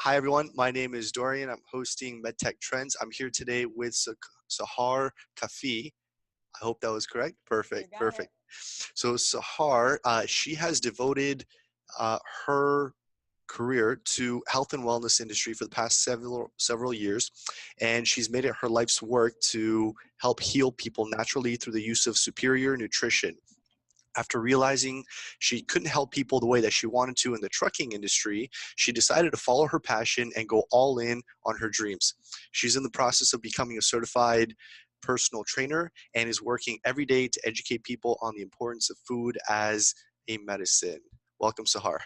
Hi, everyone. My name is Dorian. I'm hosting MedTech Trends. I'm here today with Sahar Kafi. I hope that was correct. You Perfect. got it. Perfect. So Sahar, she has devoted her career to health and wellness industry for the past several years, and she's made it her life's work to help heal people naturally through the use of superior nutrition. After realizing she couldn't help people the way that she wanted to in the trucking industry, she decided to follow her passion and go all in on her dreams. She's in the process of becoming a certified personal trainer and is working every day to educate people on the importance of food as a medicine. Welcome, Sahar.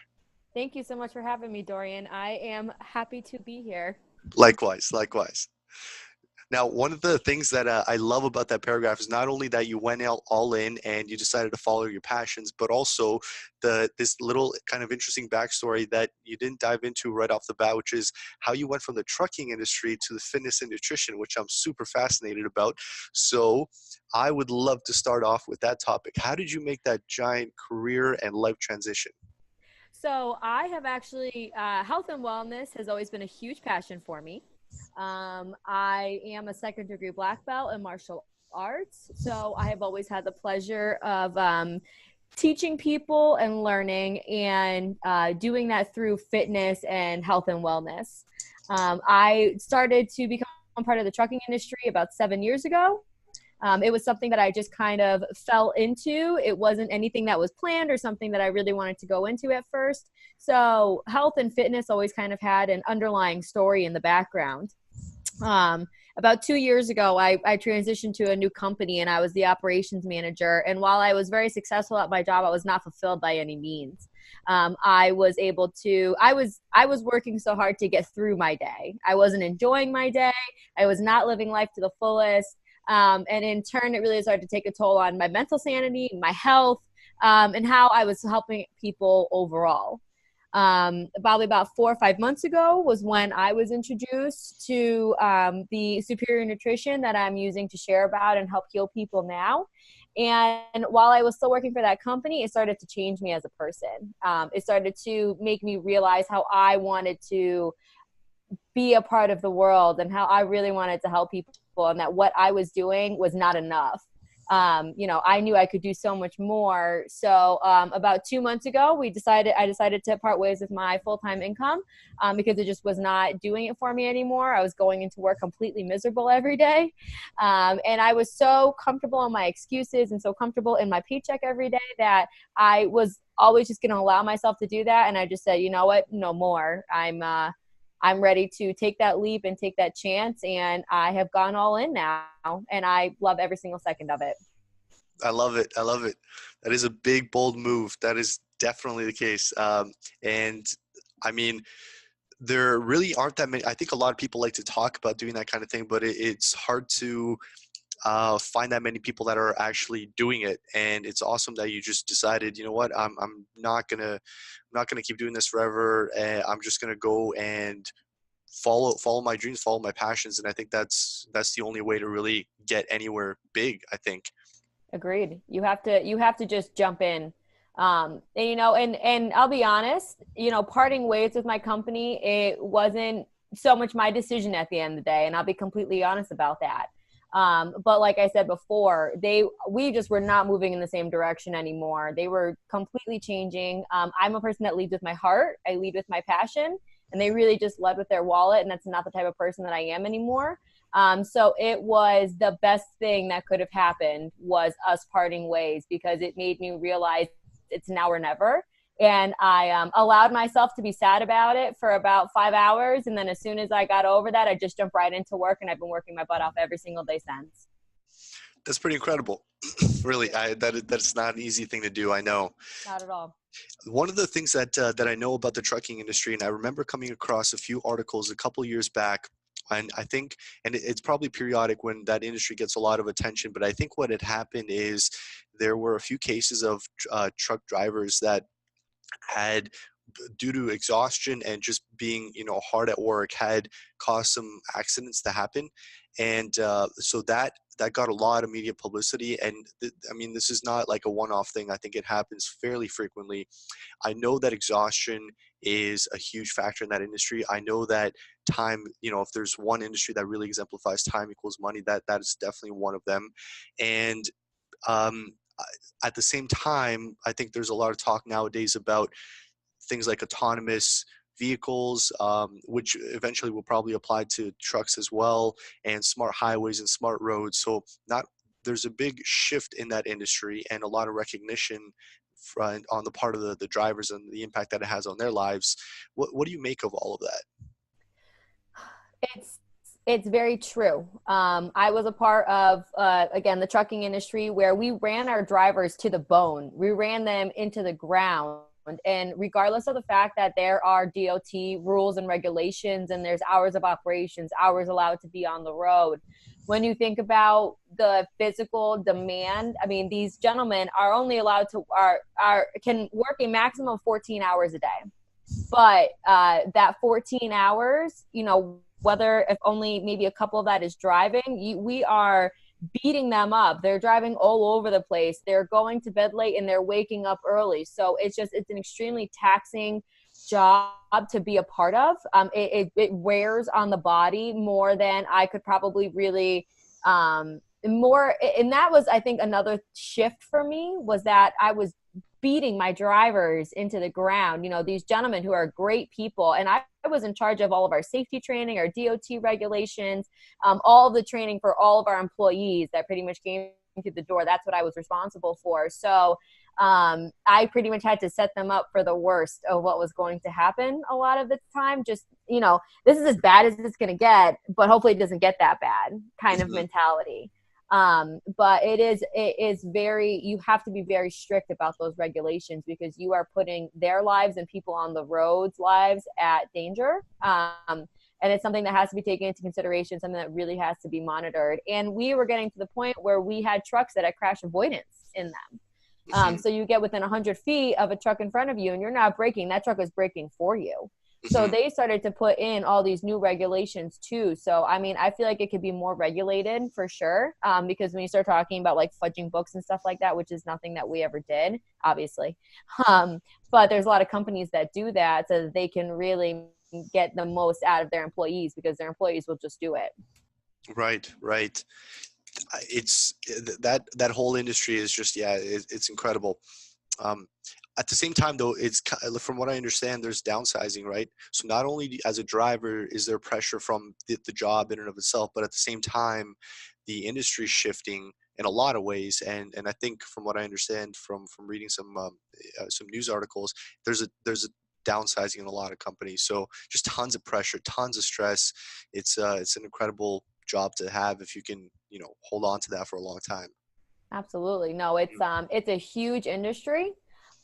Thank you so much for having me, Dorian. I am happy to be here. Likewise, likewise. Now, one of the things that I love about that paragraph is not only that you went out all in and you decided to follow your passions, but also this little kind of interesting backstory that you didn't dive into right off the bat, which is how you went from the trucking industry to the fitness and nutrition, which I'm super fascinated about. So I would love to start off with that topic. How did you make that giant career and life transition? So, I have actually, health and wellness has always been a huge passion for me. I am a second degree black belt in martial arts. So, I have always had the pleasure of teaching people and learning and doing that through fitness and health and wellness. I started to become part of the trucking industry about 7 years ago. It was something that I just kind of fell into. It wasn't anything that was planned or something that I really wanted to go into at first. So, health and fitness always kind of had an underlying story in the background. Um, about 2 years ago, I transitioned to a new company and I was the operations manager. And while I was very successful at my job, I was not fulfilled by any means. I was able to, I was working so hard to get through my day. I wasn't enjoying my day. I was not living life to the fullest. And in turn, it really started to take a toll on my mental sanity, my health, and how I was helping people overall. Probably about 4 or 5 months ago was when I was introduced to the superior nutrition that I'm using to share about and help heal people now. And while I was still working for that company, it started to change me as a person. It started to make me realize how I wanted to be a part of the world and how I really wanted to help people and that what I was doing was not enough. I knew I could do so much more. So about 2 months ago, I decided to part ways with my full-time income because it just was not doing it for me anymore. I was going into work completely miserable every day. And I was so comfortable in my excuses and so comfortable in my paycheck every day that I was always just going to allow myself to do that. And I just said, you know what, no more. I'm ready to take that leap and take that chance. And I have gone all in now. And I love every single second of it. I love it. I love it. That is a big, bold move. That is definitely the case. And I mean, there really aren't that many. I think a lot of people like to talk about doing that kind of thing, but it's hard to find that many people that are actually doing it. And it's awesome that you just decided, you know what, I'm not gonna keep doing this forever. I'm just gonna go and follow my dreams, follow my passions. And I think that's the only way to really get anywhere big, I think. Agreed. You have to just jump in. And I'll be honest, parting ways with my company, it wasn't so much my decision at the end of the day. And I'll be completely honest about that. But like I said before, we just were not moving in the same direction anymore. They were completely changing. I'm a person that leads with my heart. I lead with my passion, and they really just led with their wallet. And that's not the type of person that I am anymore. So it was the best thing that could have happened was us parting ways because it made me realize it's now or never. And I allowed myself to be sad about it for about 5 hours. And then as soon as I got over that, I just jumped right into work and I've been working my butt off every single day since. That's pretty incredible. Really, that's not an easy thing to do. I know. Not at all. One of the things that I know about the trucking industry, and I remember coming across a few articles a couple years back, and I think, and it's probably periodic when that industry gets a lot of attention, but I think what had happened is there were a few cases of truck drivers that had, due to exhaustion and just being hard at work, had caused some accidents to happen. and so that got a lot of media publicity. And I mean, this is not like a one-off thing. I think it happens fairly frequently. I know that exhaustion is a huge factor in that industry. I know that time, if there's one industry that really exemplifies time equals money, that is definitely one of them. And um, at the same time, I think there's a lot of talk nowadays about things like autonomous vehicles, which eventually will probably apply to trucks as well, and smart highways and smart roads. So not there's a big shift in that industry and a lot of recognition on the part of the drivers and the impact that it has on their lives. What do you make of all of that? It's it's very true. I was a part of again the trucking industry where we ran our drivers to the bone. We ran them into the ground. And regardless of the fact that there are DOT rules and regulations and there's hours of operations, hours allowed to be on the road, when you think about the physical demand, I mean, these gentlemen are only allowed to are can work a maximum of 14 hours a day. But that 14 hours, whether if only maybe a couple of that is driving, we are beating them up. They're driving all over the place. They're going to bed late and they're waking up early. So it's an extremely taxing job to be a part of. It wears on the body more than I could probably really more. And that was, I think, another shift for me was that I was beating my drivers into the ground, these gentlemen who are great people. And I was in charge of all of our safety training, our DOT regulations, all of the training for all of our employees that pretty much came through the door. That's what I was responsible for. So I pretty much had to set them up for the worst of what was going to happen a lot of the time. Just, this is as bad as it's going to get, but hopefully it doesn't get that bad kind of mentality. But it is very, you have to be very strict about those regulations because you are putting their lives and people on the roads lives at danger. And it's something that has to be taken into consideration, something that really has to be monitored. And we were getting to the point where we had trucks that had crash avoidance in them. So you get within 100 feet of a truck in front of you and you're not braking, that truck is braking for you. So they started to put in all these new regulations too. So, I mean, I feel like it could be more regulated for sure. Because when you start talking about like fudging books and stuff like that, which is nothing that we ever did, obviously. But there's a lot of companies that do that so that they can really get the most out of their employees because their employees will just do it. Right. It's that whole industry is just, it's incredible. At the same time, though, it's from what I understand, there's downsizing, right? So not only as a driver is there pressure from the job in and of itself, but at the same time, the industry is shifting in a lot of ways. And I think from what I understand from reading some news articles, there's a downsizing in a lot of companies. So just tons of pressure, tons of stress. It's an incredible job to have if you can hold on to that for a long time. Absolutely. No, it's a huge industry,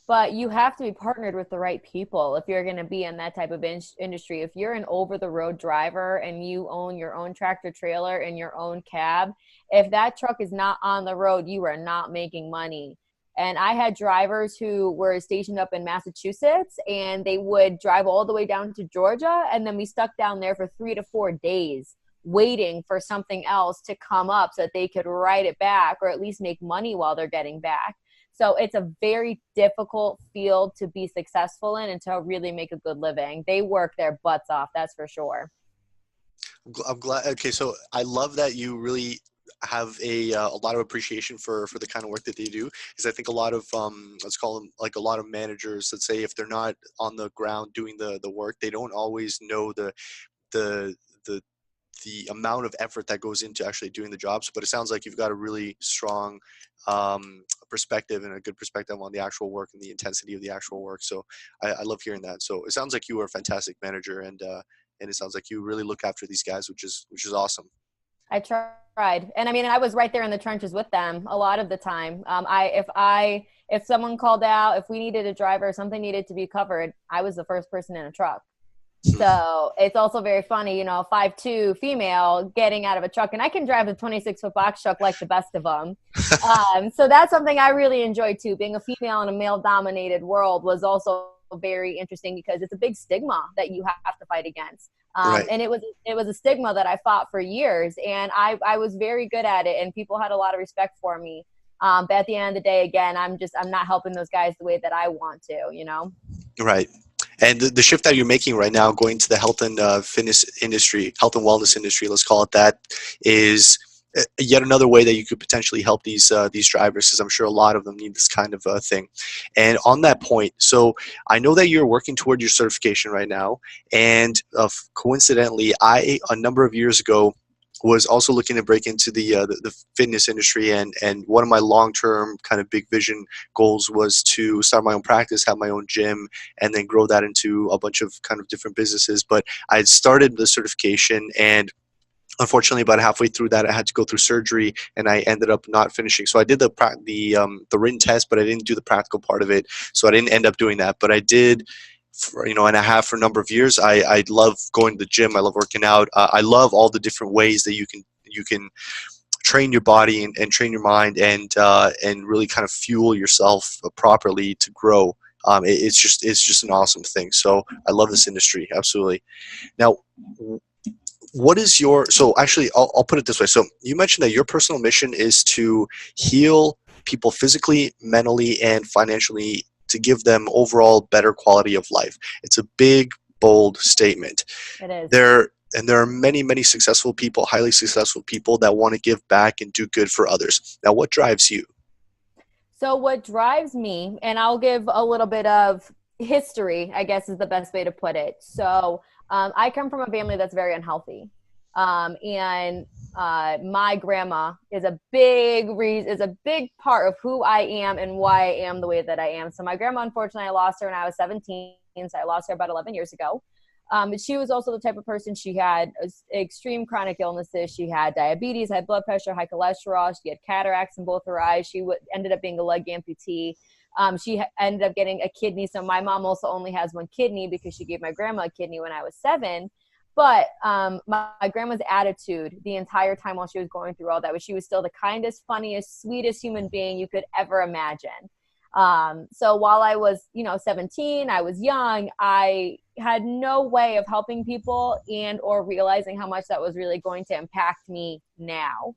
but you have to be partnered with the right people if you're going to be in that type of industry. If you're an over-the-road driver and you own your own tractor trailer and your own cab, if that truck is not on the road, you are not making money. And I had drivers who were stationed up in Massachusetts and they would drive all the way down to Georgia. And then we stuck down there for 3 to 4 days waiting for something else to come up so that they could write it back or at least make money while they're getting back. So it's a very difficult field to be successful in and to really make a good living. They work their butts off, that's for sure. I'm glad. Okay, so I love that you really have a lot of appreciation for the kind of work that they do, because I think a lot of let's call them like a lot of managers, let's say, if they're not on the ground doing the work, they don't always know the the amount of effort that goes into actually doing the jobs. But it sounds like you've got a really strong perspective and a good perspective on the actual work and the intensity of the actual work. So I love hearing that. So it sounds like you are a fantastic manager, and it sounds like you really look after these guys, which is awesome. I tried. And I mean, I was right there in the trenches with them a lot of the time. If someone called out, if we needed a driver, something needed to be covered, I was the first person in a truck. So it's also very funny, 5'2" female getting out of a truck, and I can drive a 26-foot box truck like the best of them. So that's something I really enjoy too. Being a female in a male dominated world was also very interesting because it's a big stigma that you have to fight against. Right. And it was a stigma that I fought for years, and I was very good at it, and people had a lot of respect for me. But at the end of the day, again, I'm not helping those guys the way that I want to, you know? Right. And the shift that you're making right now, going to the health and fitness industry, health and wellness industry, let's call it that, is yet another way that you could potentially help these drivers, because I'm sure a lot of them need this kind of thing. And on that point, so I know that you're working toward your certification right now, and coincidentally, I a number of years ago was also looking to break into the fitness industry, and one of my long-term kind of big vision goals was to start my own practice, have my own gym, and then grow that into a bunch of kind of different businesses. But I had started the certification, and unfortunately about halfway through that I had to go through surgery, and I ended up not finishing. So I did the written test, but I didn't do the practical part of it, so I didn't end up doing that. But I did for, and I have for a number of years. I love going to the gym. I love working out. I love all the different ways that you can train your body and train your mind, and really kind of fuel yourself properly to grow. It's just an awesome thing. So I love this industry, absolutely. Now, what is your, so actually I'll put it this way. So you mentioned that your personal mission is to heal people physically, mentally, and financially, to give them overall better quality of life. It's a big, bold statement. It is. There are many successful people, highly successful people, that want to give back and do good for others. Now, what drives you? So what drives me, and I'll give a little bit of history, I guess is the best way to put it. So I come from a family that's very unhealthy. And my grandma is a big reason, is a big part of who I am and why I am the way that I am. So my grandma, unfortunately, I lost her when I was 17. So I lost her about 11 years ago. But she was also the type of person, she had extreme chronic illnesses. She had diabetes, high blood pressure, high cholesterol. She had cataracts in both her eyes. She ended up being a leg amputee. She ended up getting a kidney. So my mom also only has one kidney because she gave my grandma a kidney when I was 7. But my grandma's attitude the entire time while she was going through all that was she was still the kindest, funniest, sweetest human being you could ever imagine. So while I was, 17, I was young, I had no way of helping people and or realizing how much that was really going to impact me now.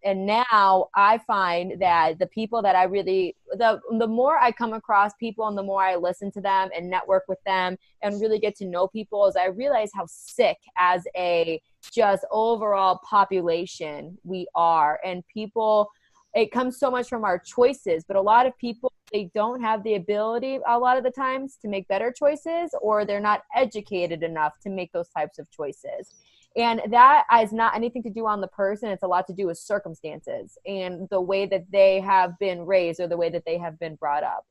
And now I find that the people that I really, the more I come across people and the more I listen to them and network with them and really get to know people, is I realize how sick as a just overall population we are. And people, it comes so much from our choices, but a lot of people, they don't have the ability a lot of the times to make better choices, or they're not educated enough to make those types of choices. And that is not anything to do on the person. It's a lot to do with circumstances and the way that they have been raised or the way that they have been brought up.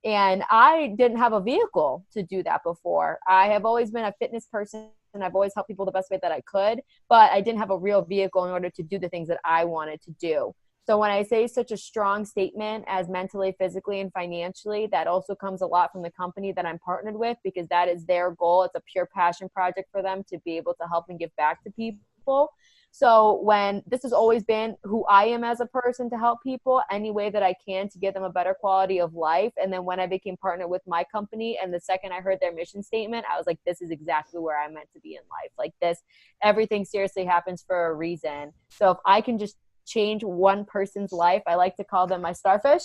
And I didn't have a vehicle to do that before. I have always been a fitness person and I've always helped people the best way that I could, but I didn't have a real vehicle in order to do the things that I wanted to do. So when I say such a strong statement as mentally, physically, and financially, that also comes a lot from the company that I'm partnered with, because that is their goal. It's a pure passion project for them to be able to help and give back to people. So when this has always been who I am as a person, to help people any way that I can to give them a better quality of life. And then when I became partnered with my company, and the second I heard their mission statement, I was like, this is exactly where I'm meant to be in life. Like this, everything seriously happens for a reason. So if I can just change one person's life, I like to call them my starfish.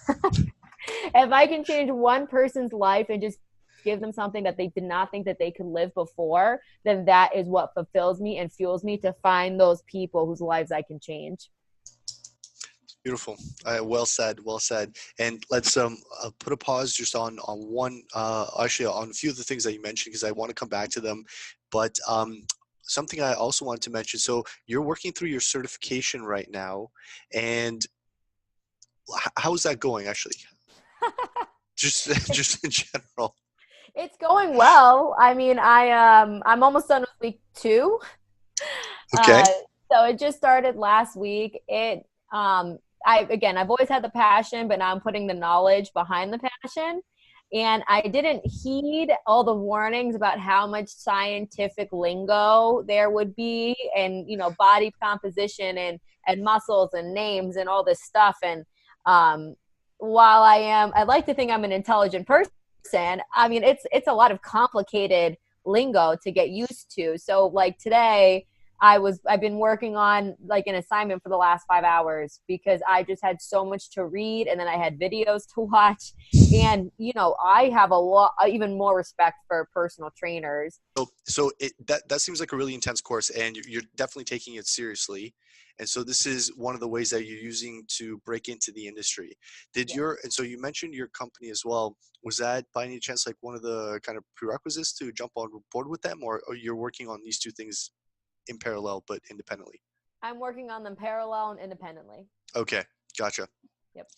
If I can change one person's life and just give them something that they did not think that they could live before, then that is what fulfills me and fuels me to find those people whose lives I can change. Beautiful. Well said. Well said. And let's put a pause just on one, actually on a few of the things that you mentioned, because I want to come back to them. But something I also wanted to mention. So you're working through your certification right now, and how is that going? Actually, just just in general. It's going well. I mean, I'm almost done with week 2. Okay. Uh, so it just started last week. I've always had the passion, but now I'm putting the knowledge behind the passion. And I didn't heed all the warnings about how much scientific lingo there would be, and body composition and muscles and names and all this stuff. And while I like to think I'm an intelligent person, I mean it's a lot of complicated lingo to get used to. So like today I've been working on like an assignment for the last 5 hours because I just had so much to read, and then I had videos to watch. And I have a lot even more respect for personal trainers. So that seems like a really intense course, and you're definitely taking it seriously. And so this is one of the ways that you're using to break into the industry. Yeah. And so you mentioned your company as well. Was that by any chance like one of the kind of prerequisites to jump on board with them, or you're working on these two things in parallel but independently? I'm working on them parallel and independently. Okay, gotcha. Yep.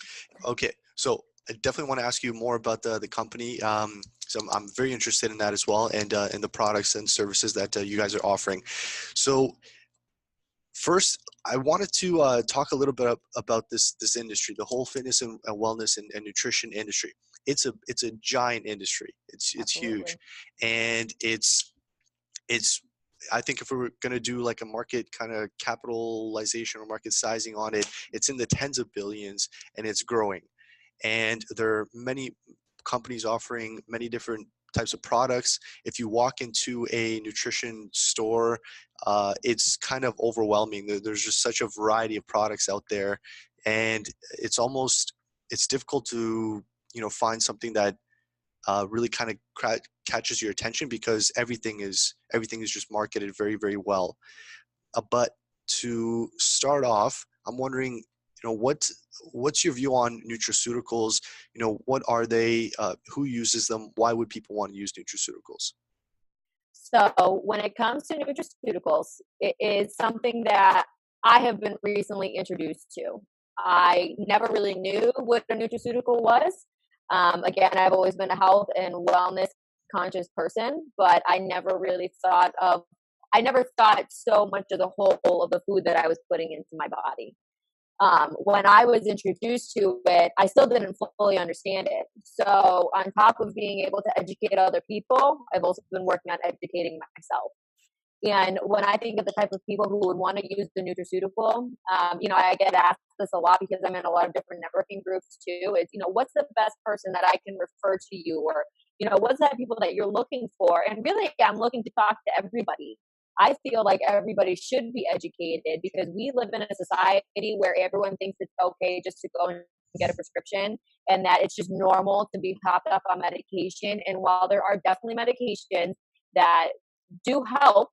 Okay, so I definitely want to ask you more about the company. So I'm very interested in that as well, and in the products and services that you guys are offering. So first, I wanted to talk a little bit about this industry, the whole fitness and wellness and nutrition industry. It's a giant industry. It's huge, Absolutely. and it's I think if we were going to do like a market kind of capitalization or market sizing on it, it's in the tens of billions, and it's growing. And there are many companies offering many different types of products. If you walk into a nutrition store, it's kind of overwhelming. There's just such a variety of products out there, and it's difficult to find something that really kind of catches your attention because everything is just marketed very, very well. But to start off, I'm wondering, what's your view on nutraceuticals? What are they? Who uses them? Why would people want to use nutraceuticals? So when it comes to nutraceuticals, it is something that I have been recently introduced to. I never really knew what a nutraceutical was. Again, I've always been a health and wellness conscious person, but I never thought so much of the whole of the food that I was putting into my body. When I was introduced to it, I still didn't fully understand it. So, on top of being able to educate other people, I've also been working on educating myself. And when I think of the type of people who would want to use the nutraceutical, I get asked this a lot because I'm in a lot of different networking groups too. Is what's the best person that I can refer to you, or what's that people that you're looking for? And really, I'm looking to talk to everybody. I feel like everybody should be educated because we live in a society where everyone thinks it's okay just to go and get a prescription, and that it's just normal to be topped up on medication. And while there are definitely medications that do help,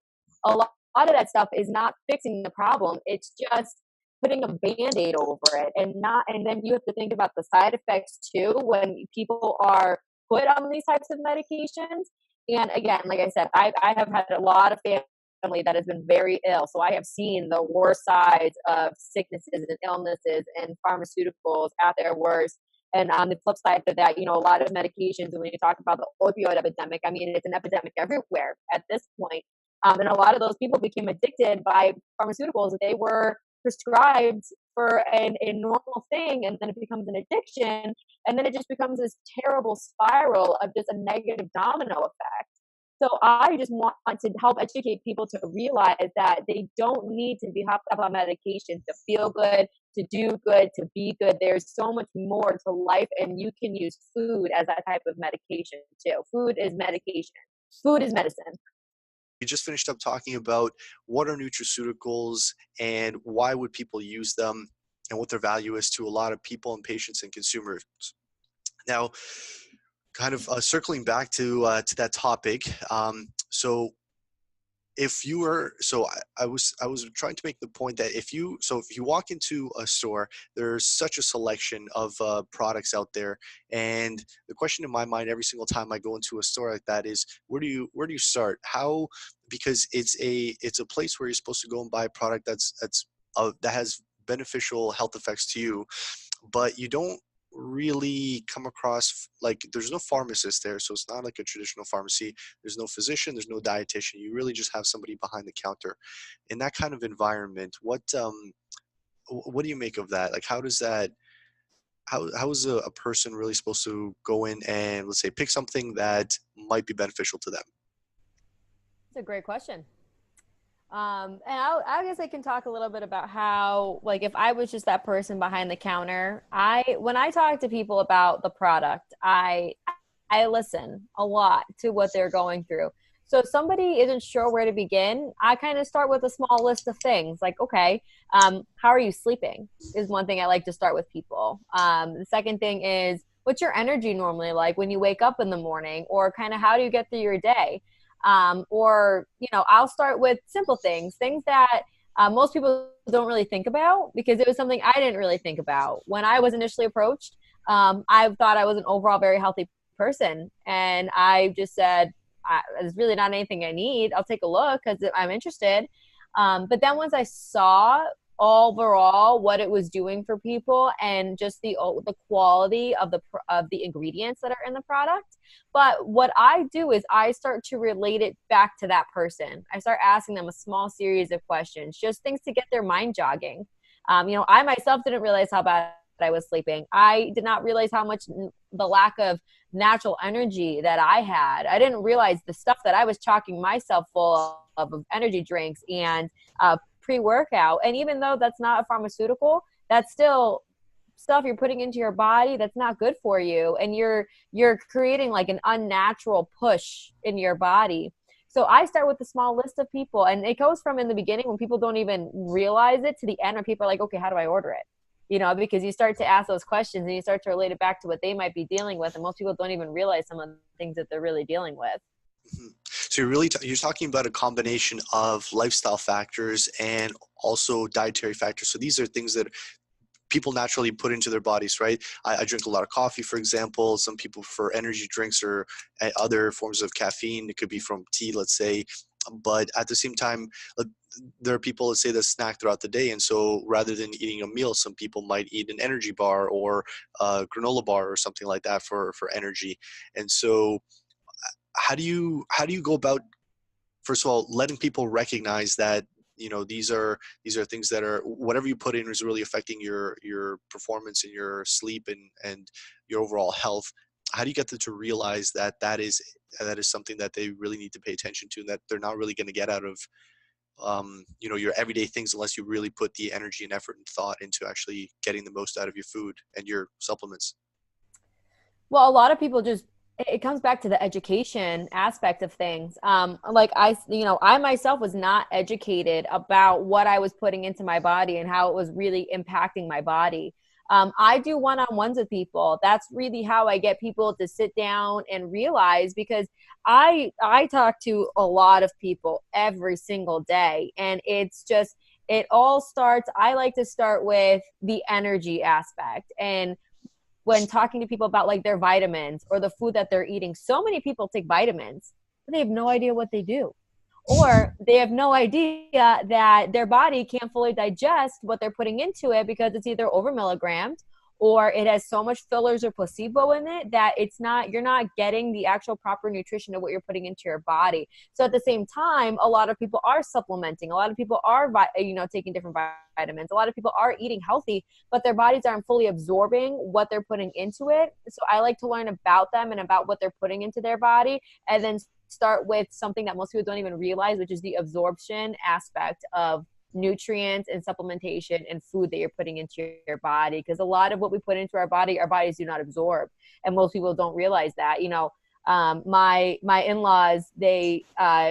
a lot of that stuff is not fixing the problem. It's just putting a band-aid over it, and then you have to think about the side effects too when people are put on these types of medications. And again, like I said, I have had a lot of family that has been very ill, so I have seen the worst sides of sicknesses and illnesses, and pharmaceuticals at their worst. And on the flip side of that, a lot of medications, when you talk about the opioid epidemic, I mean, it's an epidemic everywhere at this point. And a lot of those people became addicted by pharmaceuticals that they were prescribed for a normal thing, and then it becomes an addiction, and then it just becomes this terrible spiral of just a negative domino effect. So I just want to help educate people to realize that they don't need to be hopped up on medication to feel good, to do good, to be good. There's so much more to life, and you can use food as that type of medication too. Food is medication. Food is medicine. You just finished up talking about what are nutraceuticals and why would people use them and what their value is to a lot of people and patients and consumers. Now, kind of circling back to that topic. So if you were so I was trying to make the point that if you walk into a store, there's such a selection of products out there, and the question in my mind every single time I go into a store like that is where do you start, how, because it's a place where you're supposed to go and buy a product that has beneficial health effects to you, but you don't really come across, like, there's no pharmacist there, so it's not like a traditional pharmacy. There's no physician, there's no dietitian. You really just have somebody behind the counter. In that kind of environment, what do you make of that? Like, how is a person really supposed to go in and, let's say, pick something that might be beneficial to them? It's a great question. And I guess I can talk a little bit about how, like, if I was just that person behind the counter, when I talk to people about the product, I listen a lot to what they're going through. So if somebody isn't sure where to begin, I kind of start with a small list of things like, okay, how are you sleeping? Is one thing I like to start with people. The second thing is, what's your energy normally like when you wake up in the morning, or kind of how do you get through your day? Or, I'll start with simple things that most people don't really think about, because it was something I didn't really think about when I was initially approached. I thought I was an overall very healthy person, and I just said, there's really not anything I need. I'll take a look because I'm interested. But then once I saw overall what it was doing for people, and just the quality of the ingredients that are in the product. But what I do is I start to relate it back to that person. I start asking them a small series of questions, just things to get their mind jogging. I myself didn't realize how bad I was sleeping. I did not realize how much the lack of natural energy that I had. I didn't realize the stuff that I was chalking myself full of energy drinks and pre-workout. And even though that's not a pharmaceutical, that's still stuff you're putting into your body that's not good for you, and you're creating like an unnatural push in your body. So I start with a small list of people, and it goes from in the beginning when people don't even realize it, to the end when people are like, okay, how do I order it? Because you start to ask those questions and you start to relate it back to what they might be dealing with, and most people don't even realize some of the things that they're really dealing with. Mhm. So you're talking about a combination of lifestyle factors and also dietary factors. So these are things that people naturally put into their bodies, right? I drink a lot of coffee, for example. Some people prefer energy drinks or other forms of caffeine. It could be from tea, let's say. But at the same time, there are people that say that snack throughout the day. And so rather than eating a meal, some people might eat an energy bar or a granola bar or something like that for energy. And so how do you go about, first of all, letting people recognize that these are things that are, whatever you put in is really affecting your performance and your sleep and your overall health. How do you get them to realize that that is something that they really need to pay attention to, and that they're not really going to get out of your everyday things unless you really put the energy and effort and thought into actually getting the most out of your food and your supplements? Well, a lot of people just, it comes back to the education aspect of things. Like I myself was not educated about what I was putting into my body and how it was really impacting my body. I do one-on-ones with people. That's really how I get people to sit down and realize, because I talk to a lot of people every single day, and it's just, it all starts, I like to start with the energy aspect. And when talking to people about like their vitamins or the food that they're eating, so many people take vitamins, but they have no idea what they do. Or they have no idea that their body can't fully digest what they're putting into it, because it's either over milligrammed, or it has so much fillers or placebo in it that you're not getting the actual proper nutrition of what you're putting into your body. So at the same time, a lot of people are supplementing, a lot of people are taking different vitamins, a lot of people are eating healthy, but their bodies aren't fully absorbing what they're putting into it. So I like to learn about them and about what they're putting into their body, and then start with something that most people don't even realize, which is the absorption aspect of nutrients and supplementation and food that you're putting into your body. Because a lot of what we put into our bodies do not absorb, and most people don't realize that. My in-laws, they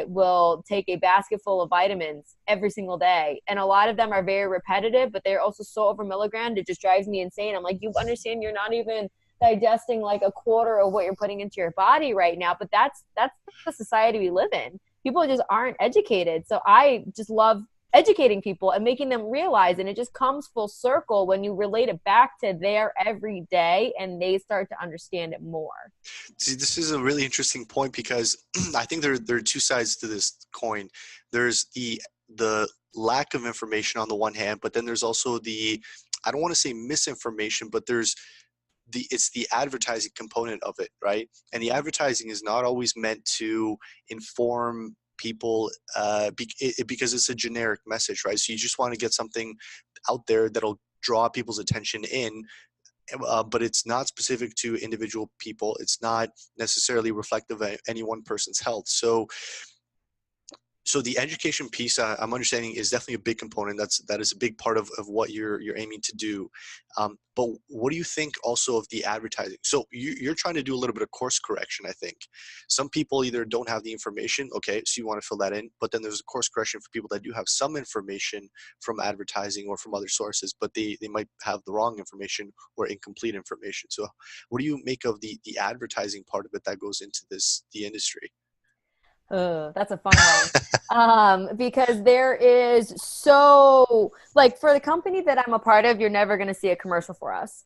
will take a basket full of vitamins every single day, and a lot of them are very repetitive, but they're also so over milligrammed, it just drives me insane. I'm like, you understand, you're not even digesting like a quarter of what you're putting into your body right now. But that's the society we live in. People just aren't educated. So I just love educating people and making them realize, and it just comes full circle when you relate it back to their everyday and they start to understand it more. See, this is a really interesting point because I think there are two sides to this coin. There's the lack of information on the one hand, but then there's also the, I don't want to say misinformation, but it's the advertising component of it, right? And the advertising is not always meant to inform people because it's a generic message, right? So you just want to get something out there that'll draw people's attention in, but it's not specific to individual people. It's not necessarily reflective of any one person's health. So So the education piece, I'm understanding, is definitely a big component. That is a big part of what you're aiming to do. But what do you think also of the advertising? So you're trying to do a little bit of course correction, I think. Some people either don't have the information, okay, so you want to fill that in, but then there's a course correction for people that do have some information from advertising or from other sources, but they might have the wrong information or incomplete information. So what do you make of the advertising part of it that goes into the industry? That's a fun one. Because there is so, like, for the company that I'm a part of, you're never going to see a commercial for us.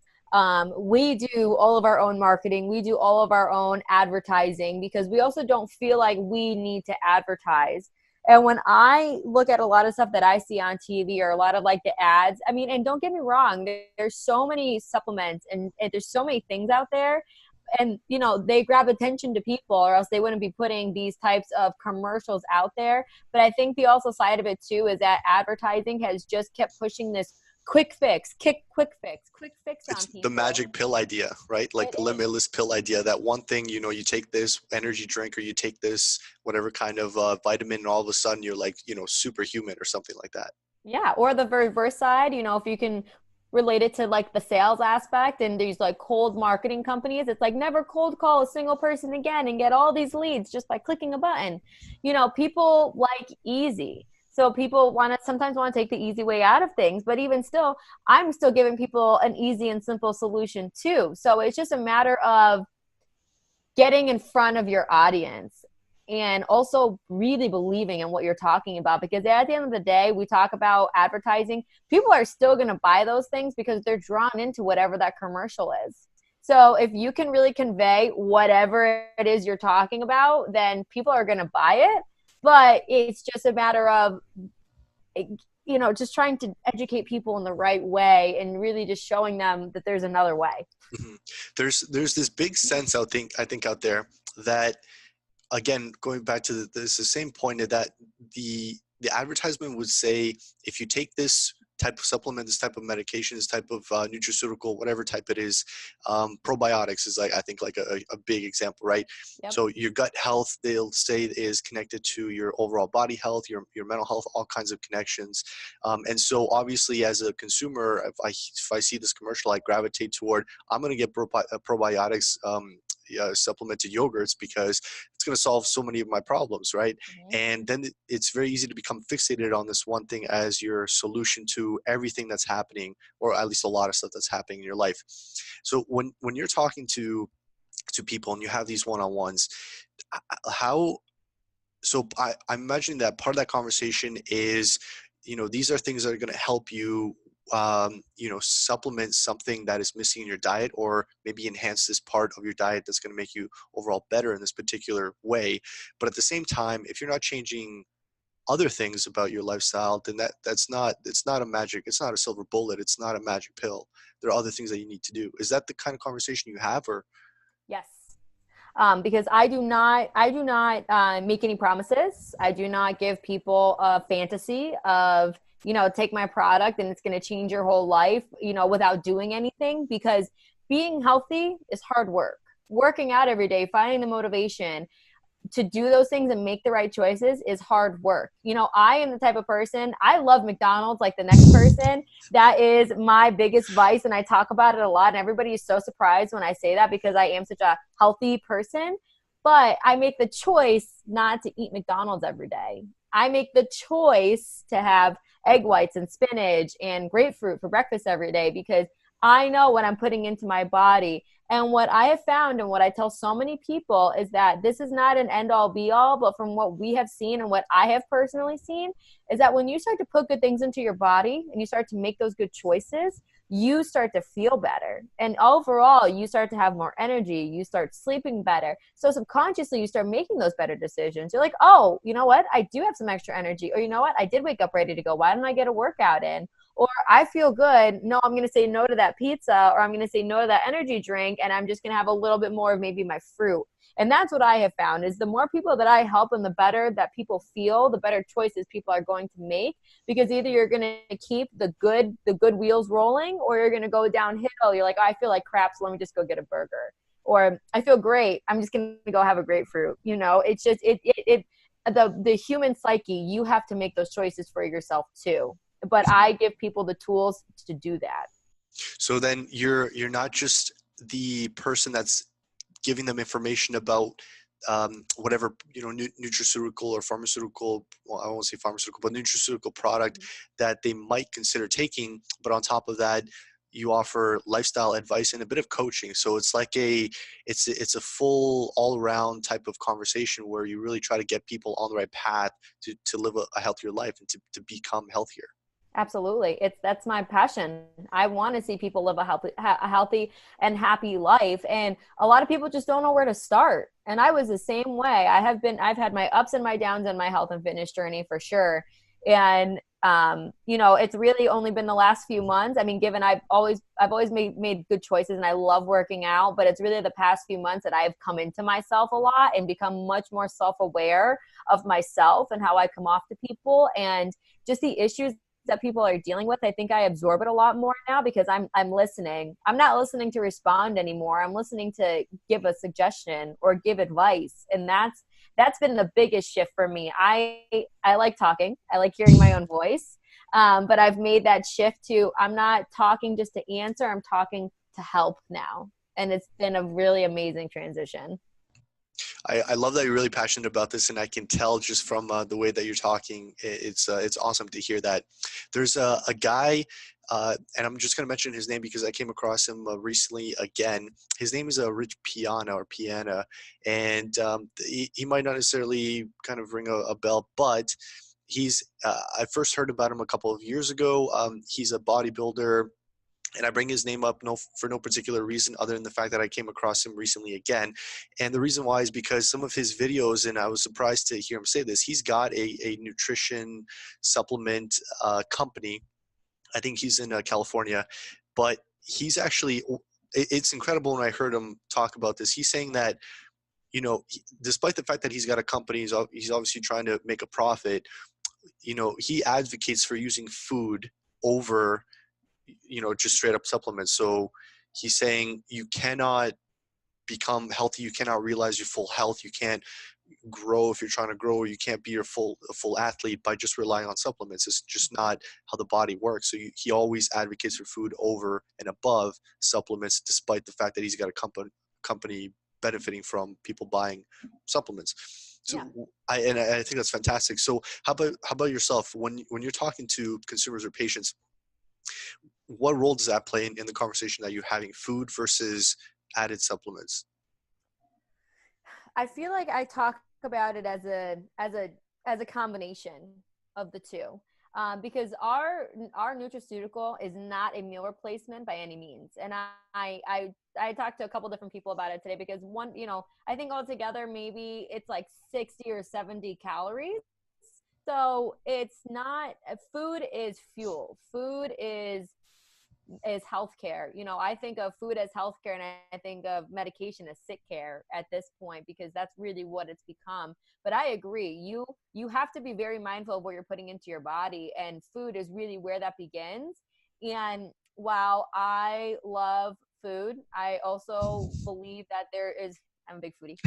We do all of our own marketing. We do all of our own advertising because we also don't feel like we need to advertise. And when I look at a lot of stuff that I see on TV or a lot of like the ads, I mean, and don't get me wrong, there's so many supplements and there's so many things out there, and they grab attention to people, or else they wouldn't be putting these types of commercials out there. But I think the also side of it too is that advertising has just kept pushing this quick fix on It's the people. magic pill idea, right? Like It the is. limitless pill idea, that one thing, you take this energy drink or you take this whatever kind of vitamin, and all of a sudden you're like, superhuman or something like that. Yeah, or the reverse side, if you can relate it to like the sales aspect and these like cold marketing companies, it's like never cold call a single person again and get all these leads just by clicking a button. People like easy. So people sometimes want to take the easy way out of things, but even still, I'm still giving people an easy and simple solution too. So it's just a matter of getting in front of your audience and also really believing in what you're talking about, because at the end of the day, we talk about advertising, people are still going to buy those things because they're drawn into whatever that commercial is. So if you can really convey whatever it is you're talking about, then people are going to buy it. But it's just a matter of just trying to educate people in the right way and really just showing them that there's another way. Mhm. There's this big sense, I think out there that, again, going back to the same point, that the advertisement would say, if you take this type of supplement, this type of medication, this type of nutraceutical, whatever type it is, probiotics is, like, I think, like a big example, right? Yep. So your gut health, they'll say, is connected to your overall body health, your mental health, all kinds of connections. And so obviously, as a consumer, if I see this commercial, I gravitate toward, I'm going to get probiotics, supplemented yogurts, because it's going to solve so many of my problems, right? Mhm. And then it's very easy to become fixated on this one thing as your solution to everything that's happening, or at least a lot of stuff that's happening in your life. So when you're talking to people and you have these one-on-ones, how, so I'm imagining that part of that conversation is, these are things that are going to help you, supplement something that is missing in your diet, or maybe enhance this part of your diet that's going to make you overall better in this particular way. But at the same time, if you're not changing other things about your lifestyle, then it's not a magic, it's not a silver bullet, it's not a magic pill. There are other things that you need to do. Is that the kind of conversation you have, or? Yes. Because I do not make any promises. I do not give people a fantasy of, take my product and it's going to change your whole life, without doing anything, because being healthy is hard work. Working out every day, finding the motivation to do those things and make the right choices is hard work. I am the type of person, I love McDonald's like the next person. That is my biggest vice. And I talk about it a lot. And everybody is so surprised when I say that because I am such a healthy person. But I make the choice not to eat McDonald's every day. I make the choice to have egg whites and spinach and grapefruit for breakfast every day because I know what I'm putting into my body. And what I have found and what I tell so many people is that this is not an end all be all, but from what we have seen and what I have personally seen is that when you start to put good things into your body and you start to make those good choices, you start to feel better. And overall, you start to have more energy. You start sleeping better. So subconsciously, you start making those better decisions. You're like, oh, you know what? I do have some extra energy. Or you know what? I did wake up ready to go. Why don't I get a workout in? Or I feel good. No, I'm going to say no to that pizza, or I'm going to say no to that energy drink, and I'm just going to have a little bit more of maybe my fruit. And that's what I have found is the more people that I help and the better that people feel, the better choices people are going to make, because either you're going to keep the good wheels rolling, or you're going to go downhill. You're like, oh, I feel like crap, so let me just go get a burger. Or I feel great, I'm just going to go have a grapefruit. It's just the human psyche, you have to make those choices for yourself too. But I give people the tools to do that. So then you're not just the person that's giving them information about whatever, nutraceutical or pharmaceutical, well, I won't say pharmaceutical, but nutraceutical product that they might consider taking. But on top of that, you offer lifestyle advice and a bit of coaching. So it's like it's a full all around type of conversation where you really try to get people on the right path to live a healthier life and to become healthier. Absolutely. That's my passion. I want to see people live a healthy and happy life. And a lot of people just don't know where to start. And I was the same way. I've had my ups and my downs in my health and fitness journey for sure. And, it's really only been the last few months. I mean, given I've always made good choices and I love working out, but it's really the past few months that I've come into myself a lot and become much more self-aware of myself and how I come off to people and just the issues that people are dealing with. I think I absorb it a lot more now because I'm listening. I'm not listening to respond anymore. I'm listening to give a suggestion or give advice. And that's been the biggest shift for me. I like talking. I like hearing my own voice. But I've made that shift to, I'm not talking just to answer. I'm talking to help now. And it's been a really amazing transition. I love that you're really passionate about this, and I can tell just from the way that you're talking. It's awesome to hear that. There's a guy, and I'm just going to mention his name because I came across him recently again. His name is Rich Piana, and he might not necessarily kind of ring a bell, but I first heard about him a couple of years ago. He's a bodybuilder, and I bring his name up for no particular reason other than the fact that I came across him recently again. And the reason why is because some of his videos, and I was surprised to hear him say this, he's got a nutrition supplement company. I think he's in California, but he's actually, it's incredible when I heard him talk about this. He's saying that, despite the fact that he's got a company, he's obviously trying to make a profit. He advocates for using food over just straight up supplements. So he's saying you cannot become healthy, you cannot realize your full health, you can't grow if you're trying to grow, or you can't be a full athlete by just relying on supplements. It's just not how the body works. So he always advocates for food over and above supplements, despite the fact that he's got a company benefiting from people buying supplements. So Yeah. I think that's fantastic. So how about yourself when you're talking to consumers or patients? What role does that play in the conversation that you're having, food versus added supplements? I feel like I talk about it as a combination of the two, because our nutraceutical is not a meal replacement by any means. And I talked to a couple different people about it today because one, I think altogether maybe it's like 60 or 70 calories. So it's not, food is fuel. Food is healthcare. I think of food as healthcare, and I think of medication as sick care at this point because that's really what it's become. But I agree, you have to be very mindful of what you're putting into your body, and food is really where that begins. And while I love food, I also believe that I'm a big foodie.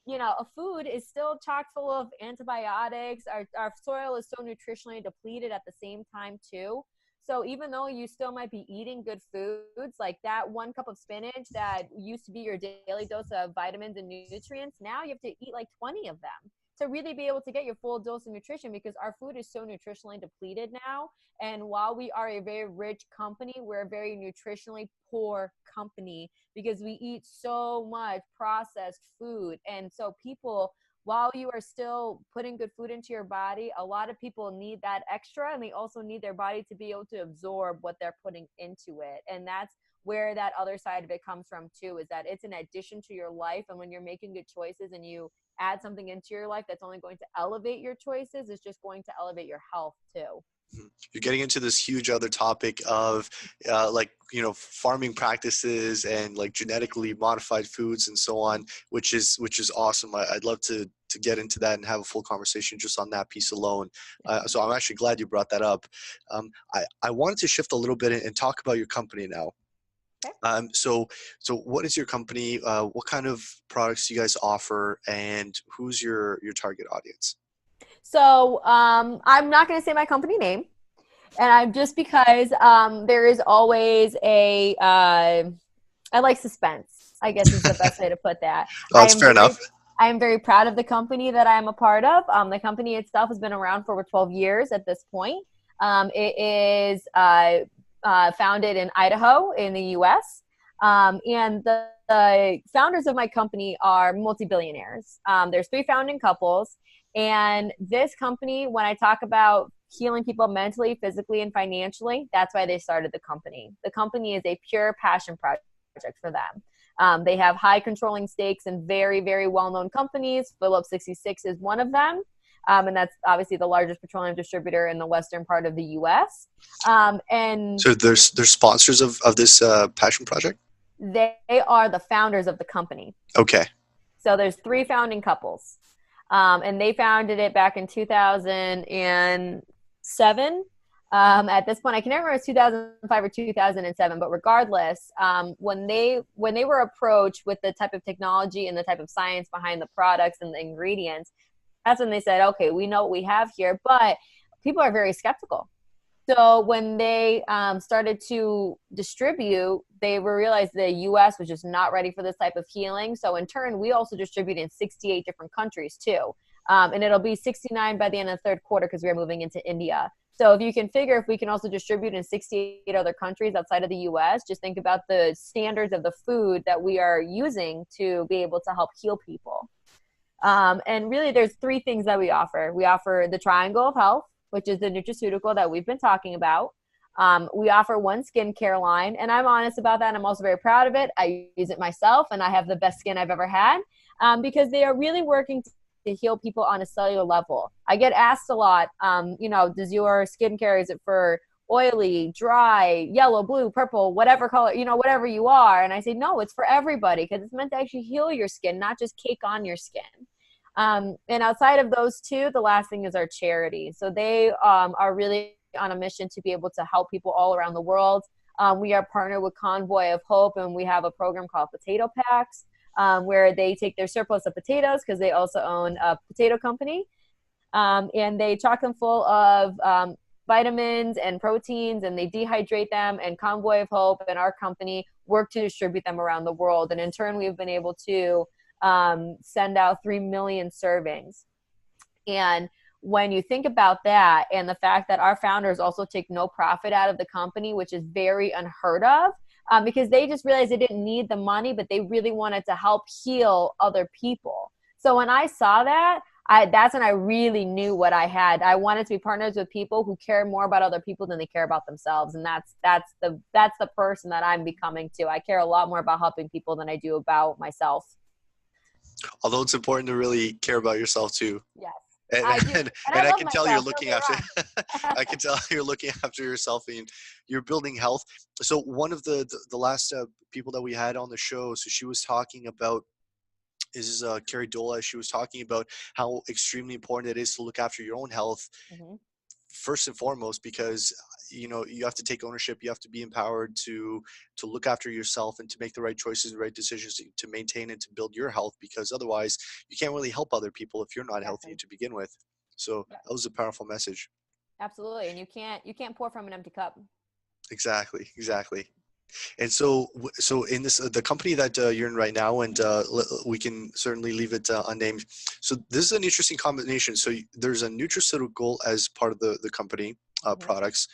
A food is still chock full of antibiotics. Our soil is so nutritionally depleted at the same time too. So even though you still might be eating good foods, like that one cup of spinach that used to be your daily dose of vitamins and nutrients, now you have to eat like 20 of them to really be able to get your full dose of nutrition because our food is so nutritionally depleted now. And while we are a very rich company, we're a very nutritionally poor company because we eat so much processed food. And so people, while you are still putting good food into your body, a lot of people need that extra, and they also need their body to be able to absorb what they're putting into it. And that's where that other side of it comes from too, is that it's an addition to your life. And when you're making good choices and you add something into your life that's only going to elevate your choices, it's just going to elevate your health too. You're getting into this huge other topic of farming practices and like genetically modified foods and so on, which is awesome. I'd love to get into that and have a full conversation just on that piece alone. So I'm actually glad you brought that up. I wanted to shift a little bit and talk about your company now. Okay. So what is your company? What kind of products do you guys offer, and who's your target audience? So I'm not going to say my company name, and I'm just because there is always I like suspense, I guess is the best way to put that. Oh, that's fair enough. I am very proud of the company that I am a part of. The company itself has been around for over 12 years at this point. It is founded in Idaho in the U.S. And the founders of my company are multi-billionaires. There's three founding couples. And this company, when I talk about healing people mentally, physically, and financially, that's why they started the company. The company is a pure passion project for them. They have high controlling stakes in very, very well-known companies. Phillips 66 is one of them. And that's obviously the largest petroleum distributor in the western part of the U.S. And So there's sponsors of this passion project. they are the founders of the company. Okay. So there's three founding couples. And they founded it back in 2007. At this point, I can never remember if it was 2005 or 2007, but regardless, when they were approached with the type of technology and the type of science behind the products and the ingredients, that's when they said, okay, we know what we have here, but people are very skeptical. So when they started to distribute, they realized the U.S. was just not ready for this type of healing. So in turn, we also distribute in 68 different countries too. And it'll be 69 by the end of the third quarter because we're moving into India. So if you can figure if we can also distribute in 68 other countries outside of the U.S., just think about the standards of the food that we are using to be able to help heal people. And really, there's three things that we offer. We offer the triangle of health, which is the nutraceutical that we've been talking about. We offer one skincare line, and I'm honest about that. And I'm also very proud of it. I use it myself, and I have the best skin I've ever had because they are really working to heal people on a cellular level. I get asked a lot, does your skincare, is it for oily, dry, yellow, blue, purple, whatever color, whatever you are? And I say, no, it's for everybody because it's meant to actually heal your skin, not just cake on your skin. And outside of those two, the last thing is our charity. So they are really on a mission to be able to help people all around the world. We are partnered with Convoy of Hope, and we have a program called Potato Packs, where they take their surplus of potatoes because they also own a potato company, and they chock them full of vitamins and proteins, and they dehydrate them, and Convoy of Hope and our company work to distribute them around the world. And in turn, we've been able to send out 3 million servings. And when you think about that and the fact that our founders also take no profit out of the company, which is very unheard of, because they just realized they didn't need the money, but they really wanted to help heal other people. So when I saw that, that's when I really knew what I had. I wanted to be partners with people who care more about other people than they care about themselves. And that's the person that I'm becoming too. I care a lot more about helping people than I do about myself. Although it's important to really care about yourself too. Yes, And I do. And I I love can tell you're myself. Don't looking get after me I wrong. can tell you're looking after yourself and you're building health. So one of the last people that we had on the show, so she was talking about is Carrie Dola. She was talking about how extremely important it is to look after your own health Mhm. first and foremost, because you have to take ownership. You have to be empowered to look after yourself and to make the right choices, the right decisions to maintain and to build your health, because otherwise you can't really help other people if you're not healthy Exactly. to begin with. So Yeah, that was a powerful message. absolutely. And you can't pour from an empty cup. Exactly. And so in this the company that you're in right now, and we can certainly leave it unnamed. So this is an interesting combination. So there's a nutraceutical as part of the company Hmm. products.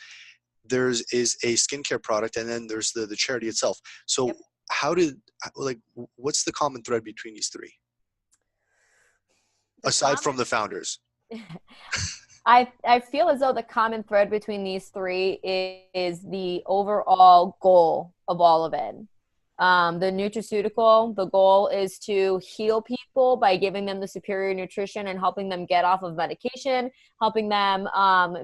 There's is a skincare product, and then there's the charity itself. So Yep. how did like what's the common thread between these three, The aside common from the founders? I feel as though the common thread between these three is the overall goal of all of it. The nutraceutical, the goal is to heal people by giving them the superior nutrition and helping them get off of medication, helping them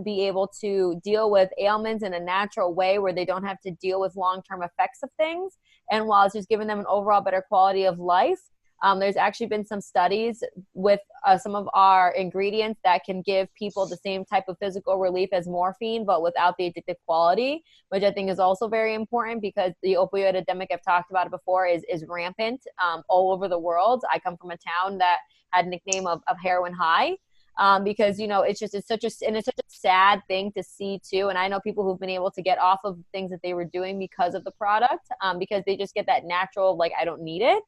be able to deal with ailments in a natural way where they don't have to deal with long-term effects of things. And while it's just giving them an overall better quality of life, There's actually been some studies with some of our ingredients that can give people the same type of physical relief as morphine, but without the addictive quality, which I think is also very important because the opioid epidemic, I've talked about it before, is rampant all over the world. I come from a town that had a nickname of heroin high. Because it's such a sad thing to see too. And I know people who've been able to get off of things that they were doing because of the product, because they just get that natural, like, I don't need it.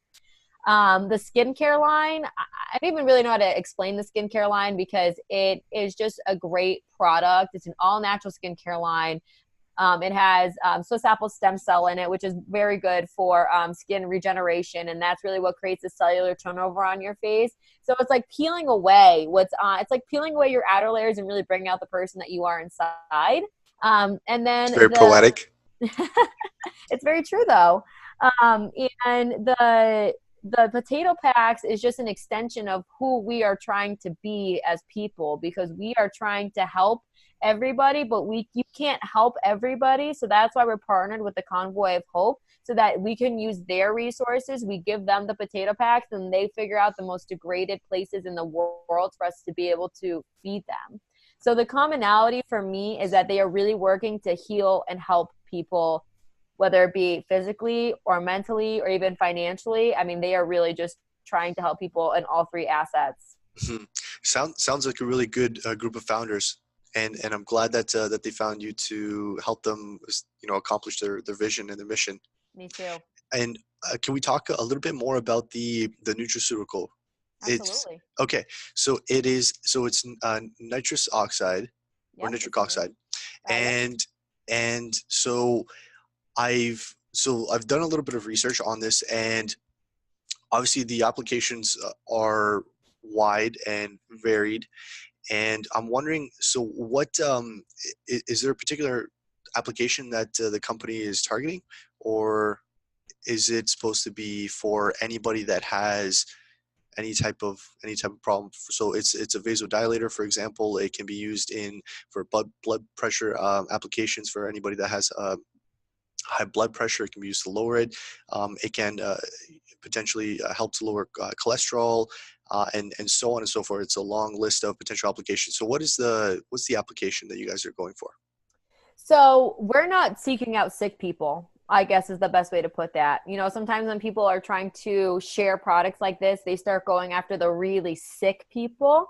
The skincare line, I don't even really know how to explain the skincare line because it is just a great product. It's an all natural skincare line. It has Swiss apple stem cell in it, which is very good for skin regeneration. And that's really what creates the cellular turnover on your face. So it's like peeling away it's like peeling away your outer layers and really bringing out the person that you are inside. And It's then very poetic. it's very true though. Um, and the potato packs is just an extension of who we are trying to be as people because we are trying to help everybody, but you can't help everybody. So that's why we're partnered with the Convoy of Hope so that we can use their resources. We give them the potato packs and they figure out the most degraded places in the world for us to be able to feed them. So the commonality for me is that they are really working to heal and help people, whether it be physically or mentally or even financially. I mean, they are really just trying to help people in all three assets. Mhm. Sounds like a really good group of founders, and I'm glad that they found you to help them, accomplish their vision and their mission. Me too. And can we talk a little bit more about the nutraceutical? It's Absolutely. okay. So it's nitrous oxide or Yep, nitric it's the name. oxide, Yep. and I've done a little bit of research on this, and obviously the applications are wide and varied. And I'm wondering, so what is there a particular application that the company is targeting, or is it supposed to be for anybody that has any type of problem? So it's a vasodilator, for example. It can be used in for blood pressure applications for anybody that has high blood pressure. It can be used to lower it. It can potentially help to lower cholesterol, and so on and so forth. It's a long list of potential applications. So what's the application that you guys are going for? So we're not seeking out sick people, I guess is the best way to put that. Sometimes when people are trying to share products like this, they start going after the really sick people,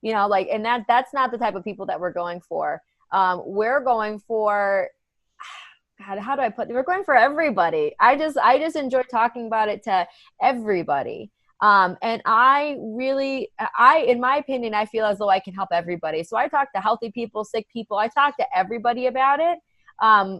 like, and that's not the type of people that we're going for. We're going for, God, how do I put it? We're going for everybody. I just enjoy talking about it to everybody. And in my opinion, I feel as though I can help everybody. So I talk to healthy people, sick people. I talk to everybody about it.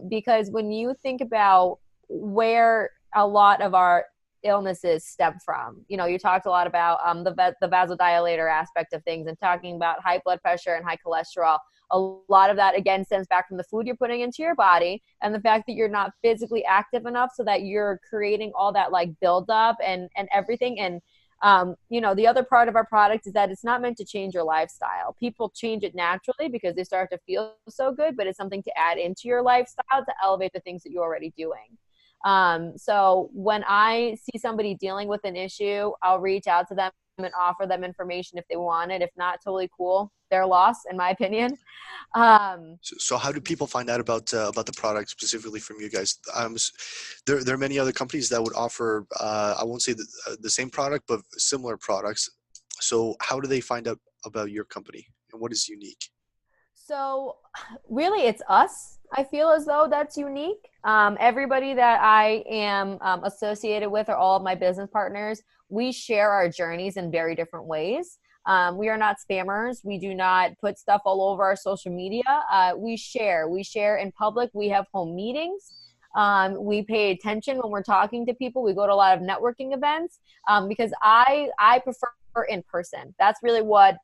Because when you think about where a lot of our illnesses stem from, you talked a lot about the vasodilator aspect of things and talking about high blood pressure and high cholesterol. A lot of that again stems back from the food you're putting into your body and the fact that you're not physically active enough so that you're creating all that like buildup and everything. And the other part of our product is that it's not meant to change your lifestyle. People change it naturally because they start to feel so good, but it's something to add into your lifestyle to elevate the things that you're already doing. So when I see somebody dealing with an issue, I'll reach out to them and offer them information if they want it. If not, totally cool. Their loss, in my opinion. So how do people find out about the product specifically from you guys? There are many other companies that would offer, I won't say the same product, but similar products. So how do they find out about your company and what is unique? So, really, it's us. I feel as though that's unique. Everybody that I am associated with, or all of my business partners, we share our journeys in very different ways. We are not spammers. We do not put stuff all over our social media. We share. We share in public. We have home meetings. We pay attention when we're talking to people. We go to a lot of networking events because I prefer in person. That's really what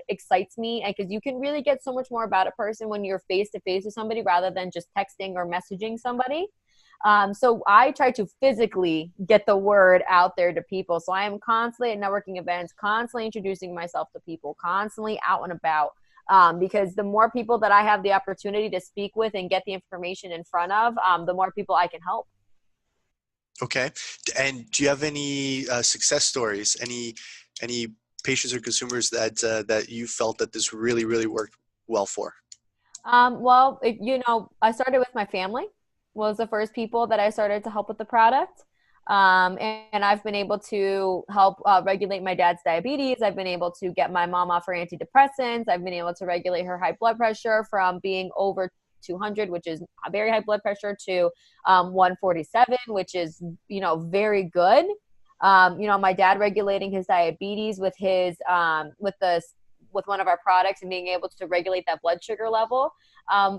excites me, and because you can really get so much more about a person when you're face to face with somebody rather than just texting or messaging somebody. So I try to physically get the word out there to people. So I am constantly at networking events, constantly introducing myself to people, constantly out and about. Because the more people that I have the opportunity to speak with and get the information in front of, the more people I can help. Okay. And do you have any success stories? Any patients or consumers that you felt that this really really worked well for? Well, I started with my family was the first people that I started to help with the product. And I've been able to help regulate my dad's diabetes. I've been able to get my mom off her antidepressants. I've been able to regulate her high blood pressure from being over 200, which is a very high blood pressure, to 147, which is, very good. My dad regulating his diabetes with with one of our products and being able to regulate that blood sugar level.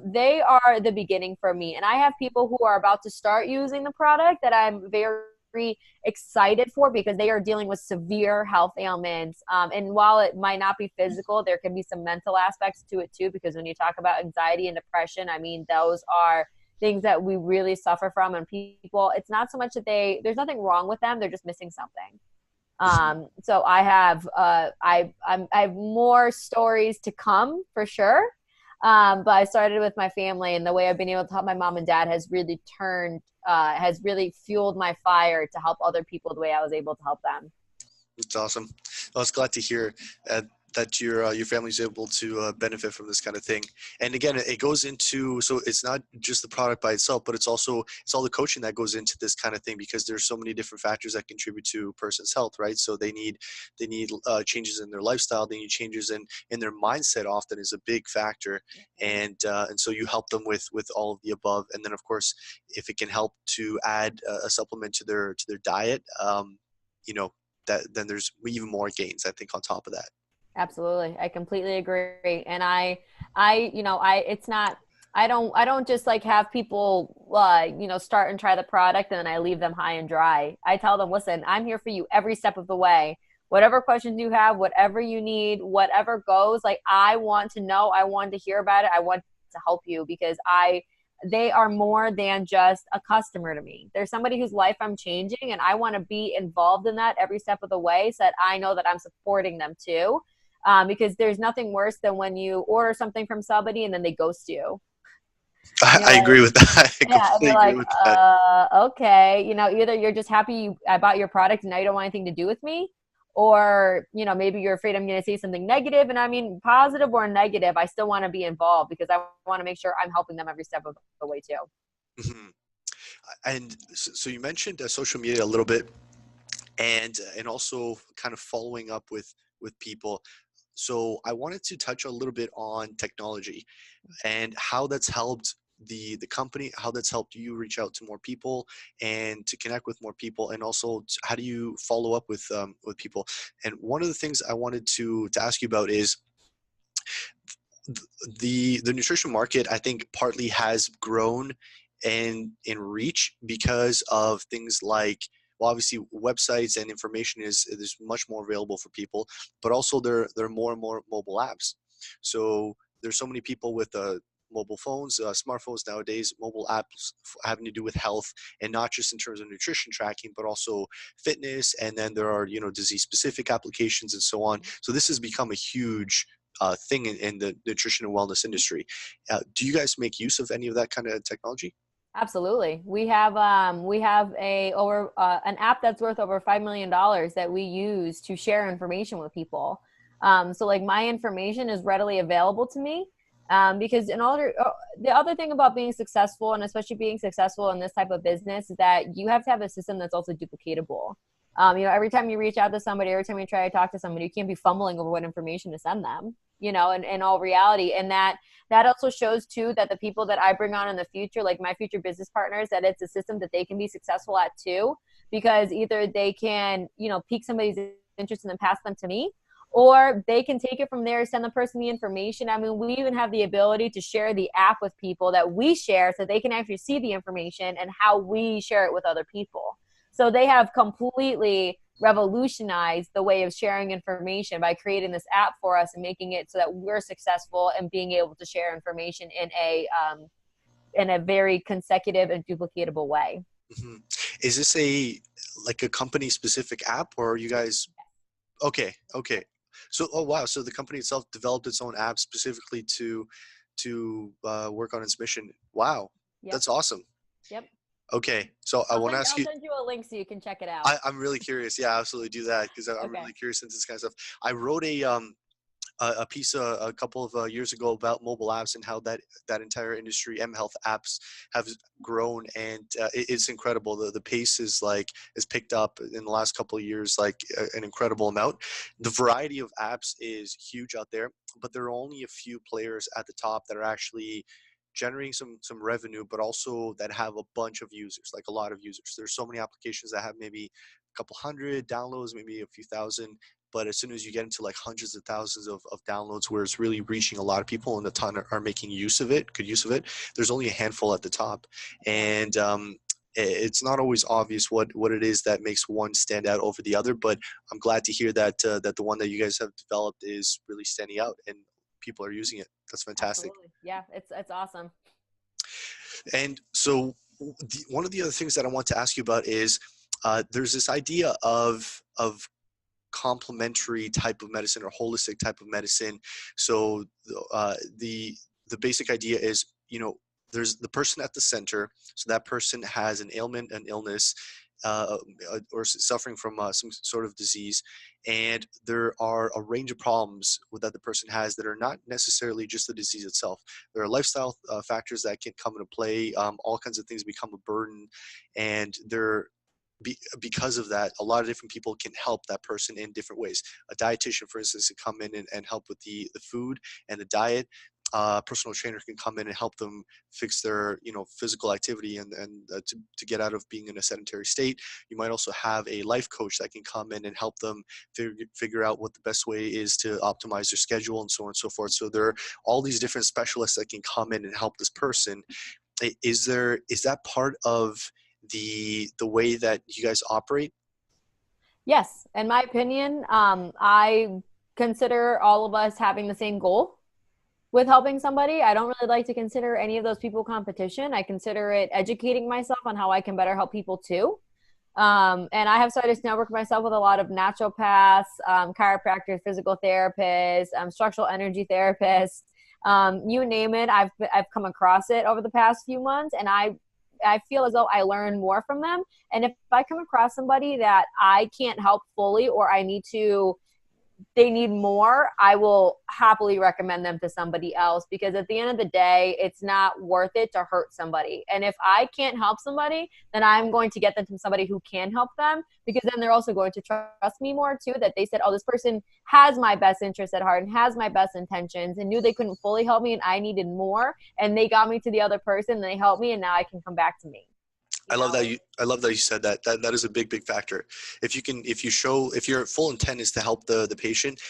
They are the beginning for me. And I have people who are about to start using the product that I'm very excited for because they are dealing with severe health ailments. And while it might not be physical, there can be some mental aspects to it too, because when you talk about anxiety and depression, I mean, those are things that we really suffer from. And people, it's not so much that there's nothing wrong with them, they're just missing something. Mhm. So I have I have more stories to come for sure. But I started with my family, and the way I've been able to help my mom and dad has really fueled my fire to help other people the way I was able to help them. It's awesome. I was glad to hear uh, that your family's able to benefit from this kind of thing. And again, it goes into, so it's not just the product by itself, but it's all the coaching that goes into this kind of thing, because there's so many different factors that contribute to a person's health, right? So they need changes in their lifestyle. They need changes in their mindset. Often is a big factor, and so you help them with all of the above. And then of course, if it can help to add a supplement to their diet, you know that then there's even more gains, I think, on top of that. Absolutely. I completely agree. And it's not, I don't just like have people, start and try the product and then I leave them high and dry. I tell them, listen, I'm here for you every step of the way. Whatever questions you have, whatever you need, whatever goes, like I want to know, I want to hear about it. I want to help you because they are more than just a customer to me. There's somebody whose life I'm changing, and I want to be involved in that every step of the way so that I know that I'm supporting them too. Because there's nothing worse than when you order something from somebody and then they ghost you. And you're I like, agree with that. I yeah, and completely you're agree like, with that. okay, either you're just happy I bought your product and now you don't want anything to do with me, or maybe you're afraid I'm going to say something negative. And I mean, positive or negative, I still want to be involved because I want to make sure I'm helping them every step of the way too. Mhm. And so you mentioned social media a little bit, and also kind of following up with people. So I wanted to touch a little bit on technology and how that's helped the company, how that's helped you reach out to more people and to connect with more people, and also how do you follow up with people. And one of the things I wanted to ask you about is the nutrition market. I think partly has grown in reach because of things like, well, obviously websites and information is much more available for people, but also there are more and more mobile apps. So there's so many people with mobile phones, smartphones nowadays, mobile apps having to do with health, and not just in terms of nutrition tracking, but also fitness. And then there are disease specific applications and so on. So this has become a huge thing in the nutrition and wellness industry. Do you guys make use of any of that kind of technology? Absolutely. We have a over an app that's worth over $5 million that we use to share information with people. So like my information is readily available to me. Because the other thing about being successful, and especially being successful in this type of business, is that you have to have a system that's also duplicatable. Every time you reach out to somebody, every time you try to talk to somebody, you can't be fumbling over what information to send them, in all reality. And that also shows too that the people that I bring on in the future, like my future business partners, that it's a system that they can be successful at too, because either they can, pique somebody's interest and then pass them to me, or they can take it from there, send the person the information. I mean, we even have the ability to share the app with people that we share so they can actually see the information and how we share it with other people. So they have completely revolutionized the way of sharing information by creating this app for us and making it so that we're successful and being able to share information in a very consecutive and duplicatable way. Hmm. Is this a company specific app, or are you guys? Okay, okay. So, oh wow, so the company itself developed its own app specifically to work on its mission. Wow, Yep. that's awesome. Yep. Okay, so I want to ask I'll you. send you a link so you can check it out. I'm really curious. Yeah, absolutely do that because I'm Okay. really curious into this kind of stuff. I wrote a piece a couple of years ago about mobile apps and how that entire industry, M Health apps, have grown, and it's incredible. The pace is picked up in the last couple of years, like an incredible amount. The variety of apps is huge out there, but there are only a few players at the top that are actually generating some revenue, but also that have a bunch of users, like a lot of users. There's so many applications that have maybe a couple hundred downloads, maybe a few thousand, but as soon as you get into like hundreds of thousands of downloads where it's really reaching a lot of people and a ton are making use of it, good use of it, there's only a handful at the top. Yeah. And it's not always obvious what it is that makes one stand out over the other, but I'm glad to hear that the one that you guys have developed is really standing out and people are using it. That's fantastic. Absolutely. Yeah, it's awesome. And so one of the other things that I want to ask you about is there's this idea of complementary type of medicine or holistic type of medicine. So the basic idea is, there's the person at the center. So that person has an ailment, an illness, or suffering from some sort of disease, and there are a range of problems that the person has that are not necessarily just the disease itself. There are lifestyle factors that can come into play. All kinds of things become a burden, and because of that, a lot of different people can help that person in different ways. A dietitian, for instance, can come in and help with the food and the diet. A personal trainer can come in and help them fix their physical activity and to get out of being in a sedentary state. You might also have a life coach that can come in and help them figure out what the best way is to optimize their schedule and so on and so forth. So there are all these different specialists that can come in and help this person. Is that part of the way that you guys operate? Yes, in my opinion, I consider all of us having the same goal with helping somebody. I don't really like to consider any of those people competition. I consider it educating myself on how I can better help people too. And I have started to network myself with a lot of naturopaths, chiropractors, physical therapists, structural energy therapists, you name it. I've come across it over the past few months, and I feel as though I learn more from them. And if I come across somebody that I can't help fully, or they need more, I will happily recommend them to somebody else, because at the end of the day, it's not worth it to hurt somebody. And if I can't help somebody, then I'm going to get them to somebody who can help them, because then they're also going to trust me more too, that they said, oh, this person has my best interest at heart and has my best intentions and knew they couldn't fully help me and I needed more. And they got me to the other person and they helped me, and now I can come back to me. I You love that know, you said that. That is a big factor. If your full intent is to help the patient,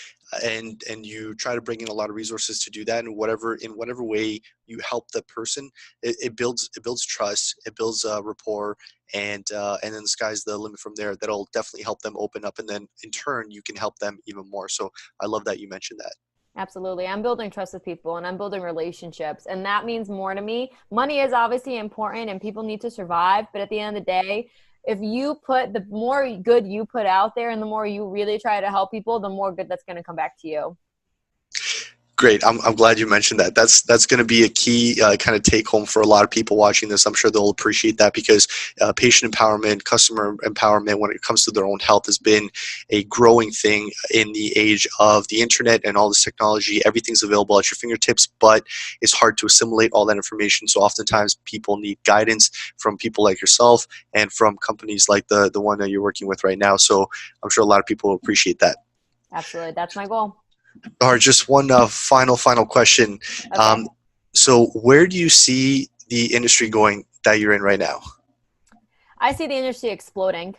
and you try to bring in a lot of resources to do that, and in whatever way you help the person, it builds trust, it builds rapport, and then the sky's the limit from there. That'll definitely help them open up, and then in turn you can help them even more. So I love that you mentioned that. absolutely. I'm building trust with people and I'm building relationships. And that means more to me. Money is obviously important and people need to survive. But at the end of the day, if you put the more good you put out there and the more you really try to help people, the more good that's going to come back to you. Great. I'm glad you mentioned that. That's going to be a key kind of take home for a lot of people watching this. I'm sure they'll appreciate that because patient empowerment, customer empowerment when it comes to their own health has been a growing thing in the age of the internet and all this technology. Everything's available at your fingertips, but it's hard to assimilate all that information. So oftentimes people need guidance from people like yourself and from companies like the one that you're working with right now. So I'm sure a lot of people will appreciate that. Absolutely. That's my goal. Or just one final question. Okay. Um, so where do you see the industry going that you're in right now? I see the industry exploding.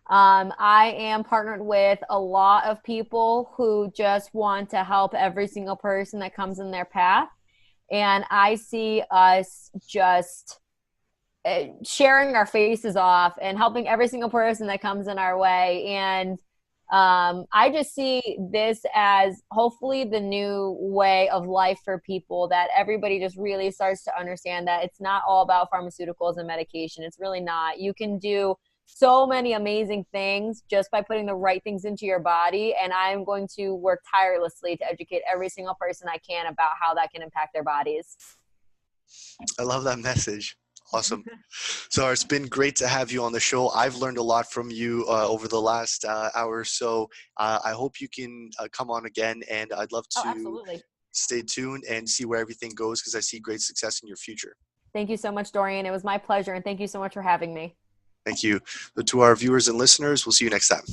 I am partnered with a lot of people who just want to help every single person that comes in their path. And I see us just sharing our faces off and helping every single person that comes in our way. And I just see this as hopefully the new way of life for people, that everybody just really starts to understand that it's not all about pharmaceuticals and medication. It's really not. You can do so many amazing things just by putting the right things into your body. And I'm going to work tirelessly to educate every single person I can about how that can impact their bodies. I love that message. Awesome. So it's been great to have you on the show. I've learned a lot from you over the last hour or so. I hope you can come on again, and I'd love Oh, to absolutely. stay tuned and see where everything goes because I see great success in your future. Thank you so much, Dorian. It was my pleasure, and thank you so much for having me. Thank you. To our viewers and listeners, we'll see you next time.